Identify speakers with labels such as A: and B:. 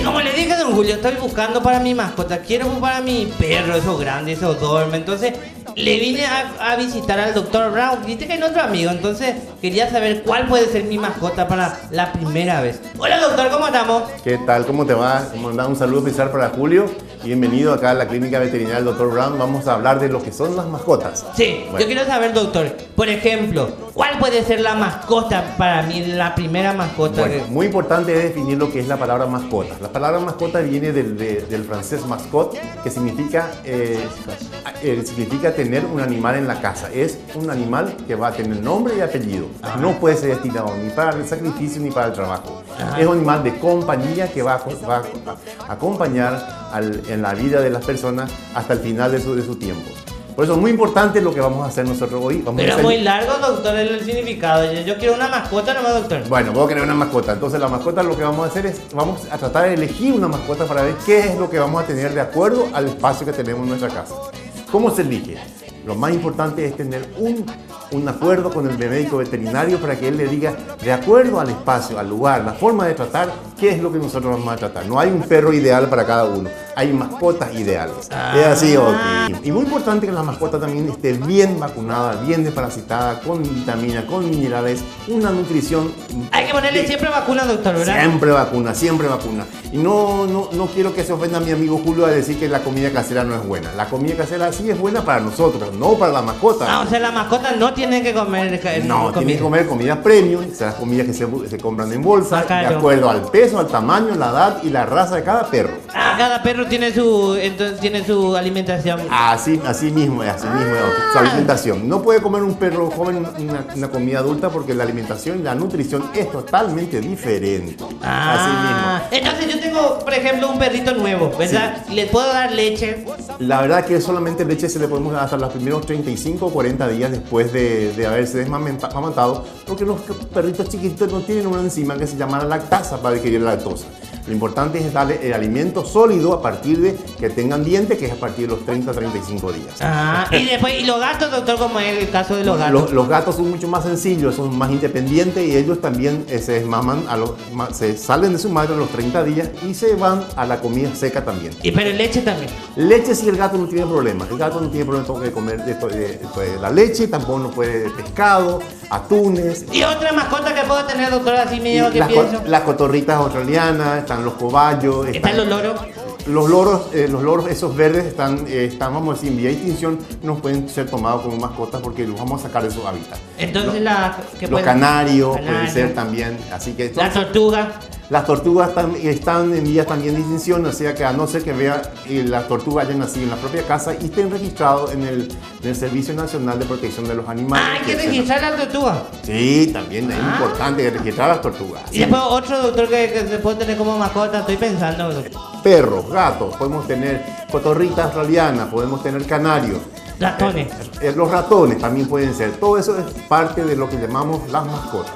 A: Y como le dije a don Julio, estoy buscando para mi mascota. Quiero para mi perro, esos grandes, esos duerme. Entonces, le vine a visitar al Doctor Brown. Viste que es nuestro amigo. Entonces, quería saber cuál puede ser mi mascota para la primera vez. Hola, doctor, ¿cómo estamos?
B: ¿Qué tal? ¿Cómo te va? Un saludo especial para Julio. Bienvenido acá a la clínica veterinaria del Doctor Brown. Vamos a hablar de lo que son las mascotas.
A: Sí, bueno. Yo quiero saber, doctor, por ejemplo, ¿cuál puede ser la mascota para mí, la primera mascota?
B: Bueno, muy importante es definir lo que es la palabra mascota. La palabra mascota viene del francés mascotte, que significa tener un animal en la casa. Es un animal que va a tener nombre y apellido. No puede ser destinado ni para el sacrificio ni para el trabajo. Es un animal de compañía que va a acompañar en la vida de las personas hasta el final de su tiempo. Por eso es muy importante lo que vamos a hacer nosotros hoy.
A: Pero es muy largo, doctor, el significado. Yo quiero una mascota nomás, doctor.
B: Bueno, vos querés una mascota. Entonces la mascota lo que vamos a hacer es, vamos a tratar de elegir una mascota para ver qué es lo que vamos a tener de acuerdo al espacio que tenemos en nuestra casa. ¿Cómo se elige? Lo más importante es tener un acuerdo con el médico veterinario para que él le diga, de acuerdo al espacio, al lugar, la forma de tratar, qué es lo que nosotros vamos a tratar. No hay un perro ideal para cada uno, hay mascotas ideales. Es así, ok. Y muy importante que la mascota también esté bien vacunada, bien desparasitada, con vitaminas, con minerales, una nutrición.
A: Hay que ponerle siempre vacuna, doctor, ¿verdad?
B: Siempre vacuna, siempre vacuna. Y no quiero que se ofenda a mi amigo Julio a decir que la comida casera no es buena. La comida casera sí es buena para nosotros, no para la mascota.
A: O sea, la mascota no tiene que comer
B: No, tiene que comer comidas premium, o sea, las comidas que se compran en bolsa, de acuerdo al peso, al tamaño, la edad y la raza de cada perro.
A: Cada perro tiene su alimentación.
B: Así mismo es su alimentación. No puede comer un perro joven una comida adulta porque la alimentación y la nutrición es totalmente diferente. Así mismo.
A: Entonces yo tengo, por ejemplo, un perrito nuevo, ¿verdad? Sí. ¿Le puedo dar leche?
B: La verdad que solamente leche se le podemos dar hasta los primeros 35 o 40 días después de haberse desmamantado, porque los perritos chiquitos no tienen una enzima que se llama la lactasa para digerir la lactosa. Lo importante es darle el alimento sólido a partir de que tengan dientes, que es a partir de los 30 a 35 días.
A: Y los gatos, doctor, como es el caso de los gatos.
B: Los gatos son mucho más sencillos, son más independientes y ellos también se desmaman, se salen de su madre a los 30 días y se van a la comida seca también.
A: Pero leche también.
B: Leche sí, el gato no tiene problema. El gato no tiene problema de comer la leche, tampoco no puede pescado, atunes.
A: ¿Y otra mascota que puedo tener, doctor? Así me llevo que pienso.
B: Las cotorritas australianas, están los cobayos.
A: ¿Están los loros?
B: Los loros esos verdes están vamos a decir, en vía de extinción, no pueden ser tomados como mascotas porque los vamos a sacar de su hábitat.
A: Entonces
B: los canarios pueden ser también, así que...
A: ¿La tortuga?
B: Las tortugas están en vías también de extinción, o sea que a no ser que vea las tortugas hayan nacido en la propia casa y estén registrados en el Servicio Nacional de Protección de los Animales.
A: ¿Hay que registrar las tortugas?
B: Sí, también es importante registrar las tortugas.
A: Y después otro, doctor, que se puede tener como mascota, estoy pensando, doctor.
B: Perros, gatos, podemos tener cotorritas australianas, podemos tener canarios.
A: Ratones.
B: Los ratones también pueden ser. Todo eso es parte de lo que llamamos las mascotas.